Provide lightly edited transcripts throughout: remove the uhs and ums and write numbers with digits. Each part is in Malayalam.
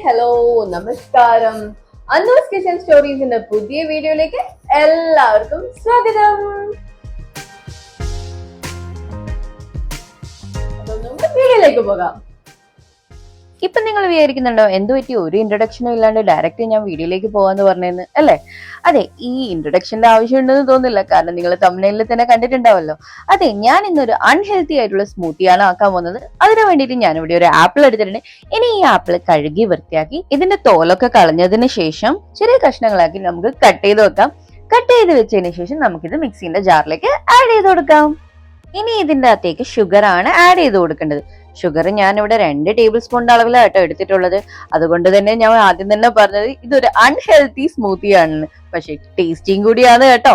ഹലോ നമസ്കാരം. അന്നൂസ് കിച്ചൻ സ്റ്റോറീസിന്റെ പുതിയ വീഡിയോയിലേക്ക് എല്ലാവർക്കും സ്വാഗതം. അപ്പൊ നമുക്ക് വീഡിയോയിലേക്ക് പോകാം. ഇപ്പൊ നിങ്ങൾ വിചാരിക്കുന്നുണ്ടോ എന്ത് പറ്റി ഒരു ഇൻട്രൊഡക്ഷനും ഇല്ലാണ്ട് ഡയറക്റ്റ് ഞാൻ വീഡിയോയിലേക്ക് പോവാന്ന് പറഞ്ഞെന്ന് അല്ലേ? അതെ, ഈ ഇൻട്രൊഡക്ഷന്റെ ആവശ്യമുണ്ടെന്ന് തോന്നില്ല, കാരണം നിങ്ങൾ തംബ്നെയിലിൽ തന്നെ കണ്ടിട്ടുണ്ടാവല്ലോ. അതെ, ഞാൻ ഇന്നൊരു അൺഹെൽത്തി ആയിട്ടുള്ള സ്മൂത്തിയാണ് ആക്കാൻ പോകുന്നത്. അതിനു വേണ്ടിയിട്ട് ഞാൻ ഇവിടെ ഒരു ആപ്പിൾ എടുത്തിട്ടുണ്ട്. ഇനി ഈ ആപ്പിൾ കഴുകി വൃത്തിയാക്കി ഇതിന്റെ തോലൊക്കെ കളഞ്ഞതിന് ശേഷം ചെറിയ കഷ്ണങ്ങളാക്കി നമുക്ക് കട്ട് ചെയ്ത് വെക്കാം. കട്ട് ചെയ്ത് വെച്ചതിന് ശേഷം നമുക്കിത് മിക്സിന്റെ ജാറിലേക്ക് ആഡ് ചെയ്ത് കൊടുക്കാം. ഇനി ഇതിന്റെ അകത്തേക്ക് ഷുഗർ ആണ് ആഡ് ചെയ്ത് കൊടുക്കേണ്ടത്. ഷുഗർ ഞാൻ ഇവിടെ 2 ടേബിൾ സ്പൂണിന്റെ അളവിലാട്ടോ എടുത്തിട്ടുള്ളത്. അതുകൊണ്ട് തന്നെ ഞാൻ ആദ്യം തന്നെ പറഞ്ഞത് ഇതൊരു അൺഹെൽത്തി സ്മൂത്തി ആണെന്ന്, പക്ഷെ ടേസ്റ്റിയും കൂടിയാണ് കേട്ടോ.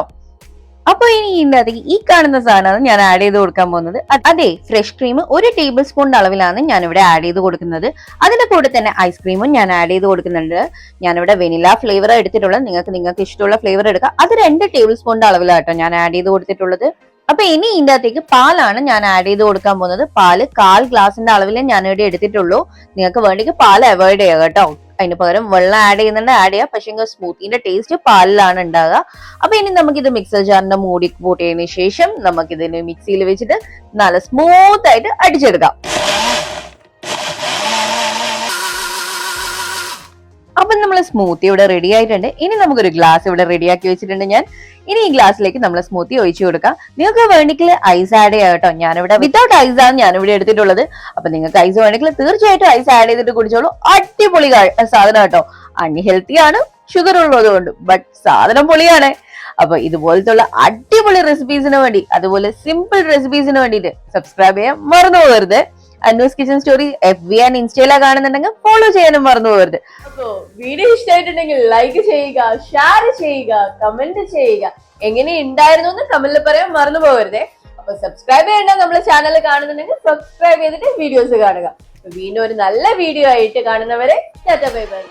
അപ്പൊ ഇനി ഇതിന്റെ അകത്തേക്ക് ഈ കാണുന്ന സാധനമാണ് ഞാൻ ആഡ് ചെയ്ത് കൊടുക്കാൻ പോകുന്നത്. അതെ, ഫ്രഷ് ക്രീം 1 ടേബിൾ സ്പൂണിന്റെ അളവിലാണ് ഞാൻ ഇവിടെ ആഡ് ചെയ്ത് കൊടുക്കുന്നത്. അതിന്റെ കൂടെ തന്നെ ഐസ്ക്രീമും ഞാൻ ആഡ് ചെയ്ത് കൊടുക്കുന്നുണ്ട്. ഞാനിവിടെ വെനില ഫ്ലേവർ എടുത്തിട്ടുള്ളത്. നിങ്ങൾക്ക് ഇഷ്ടമുള്ള ഫ്ലേവർ എടുക്കാം. അത് 2 ടേബിൾ സ്പൂണിന്റെ അളവിലാട്ടോ ഞാൻ ആഡ് ചെയ്ത് കൊടുത്തിട്ടുള്ളത്. അപ്പൊ ഇനി ഇതിന്റെ അകത്തേക്ക് പാലാണ് ഞാൻ ആഡ് ചെയ്ത് കൊടുക്കാൻ പോകുന്നത്. പാല് 1/4 ഗ്ലാസിന്റെ അളവിൽ ഞാൻ ഇവിടെ എടുത്തിട്ടുള്ളൂ. നിങ്ങൾക്ക് വേണമെങ്കിൽ പാൽ അവോയ്ഡ് ചെയ്യുക കേട്ടോ. അതിന് പകരം വെള്ളം ആഡ് ചെയ്യുന്നുണ്ട്, ആഡ് ചെയ്യാം. പക്ഷെ സ്മൂത്തിന്റെ ടേസ്റ്റ് പാലിലാണ് ഉണ്ടാകുക. അപ്പൊ ഇനി നമുക്കിത് മിക്സർ ജാറിന്റെ മൂടി കൂട്ടിയതിനു ശേഷം നമുക്കിതിന് മിക്സിയിൽ വെച്ചിട്ട് നല്ല സ്മൂത്ത് ആയിട്ട് അടിച്ചെടുക്കാം. അപ്പൊ നമ്മൾ സ്മൂത്തി ഇവിടെ റെഡി ആയിട്ടുണ്ട്. ഇനി നമുക്കൊരു ഗ്ലാസ് ഇവിടെ റെഡിയാക്കി വെച്ചിട്ടുണ്ട് ഞാൻ. ഇനി ഈ ഗ്ലാസ്സിലേക്ക് നമ്മൾ സ്മൂത്തി ഒഴിച്ചു കൊടുക്കാം. നിങ്ങൾക്ക് വേണമെങ്കിൽ ഐസ് ആഡ് ചെയ്യാം കേട്ടോ. ഞാനിവിടെ വിതൗട്ട് ഐസ് ആണ് ഞാനിവിടെ എടുത്തിട്ടുള്ളത്. അപ്പൊ നിങ്ങൾക്ക് ഐസ് വേണമെങ്കിൽ തീർച്ചയായിട്ടും ഐസ് ആഡ് ചെയ്തിട്ട് കുടിച്ചോളൂ. അടിപൊളി സാധനം കേട്ടോ. അൺഹെൽത്തി ആണ്, ഷുഗർ ഉള്ളത് കൊണ്ട്, ബട്ട് സാധനം പൊളിയാണ്. അപ്പൊ ഇതുപോലത്തെ അടിപൊളി റെസിപ്പീസിന് വേണ്ടി, അതുപോലെ സിമ്പിൾ റെസിപ്പീസിന് വേണ്ടിയിട്ട് സബ്സ്ക്രൈബ് ചെയ്യാൻ മറന്നു പോകരുത്. അന്നൂസ് കിച്ചൻ സ്റ്റോറി FB ആൻഡ് ഇൻസ്റ്റയിലാ കാണുന്നുണ്ടെങ്കിൽ ഫോളോ ചെയ്യാനും മറന്നു പോകരുത്. അപ്പോ വീഡിയോ ഇഷ്ടമായിട്ടുണ്ടെങ്കിൽ ലൈക്ക് ചെയ്യുക, ഷെയർ ചെയ്യുക, കമന്റ് ചെയ്യുക. എങ്ങനെ ഉണ്ടായിരുന്നു എന്ന് കമന്റിൽ പറയാൻ മറന്നു പോകരുതേ. അപ്പൊ സബ്സ്ക്രൈബ് ചെയ്യേണ്ട നമ്മളെ ചാനൽ കാണുന്നുണ്ടെങ്കിൽ സബ്സ്ക്രൈബ് ചെയ്തിട്ട് വീഡിയോസ് കാണുക. വീണ്ടും ഒരു നല്ല വീഡിയോ ആയിട്ട് കാണുന്നവരെ ടാറ്റാ ബൈ ബൈ.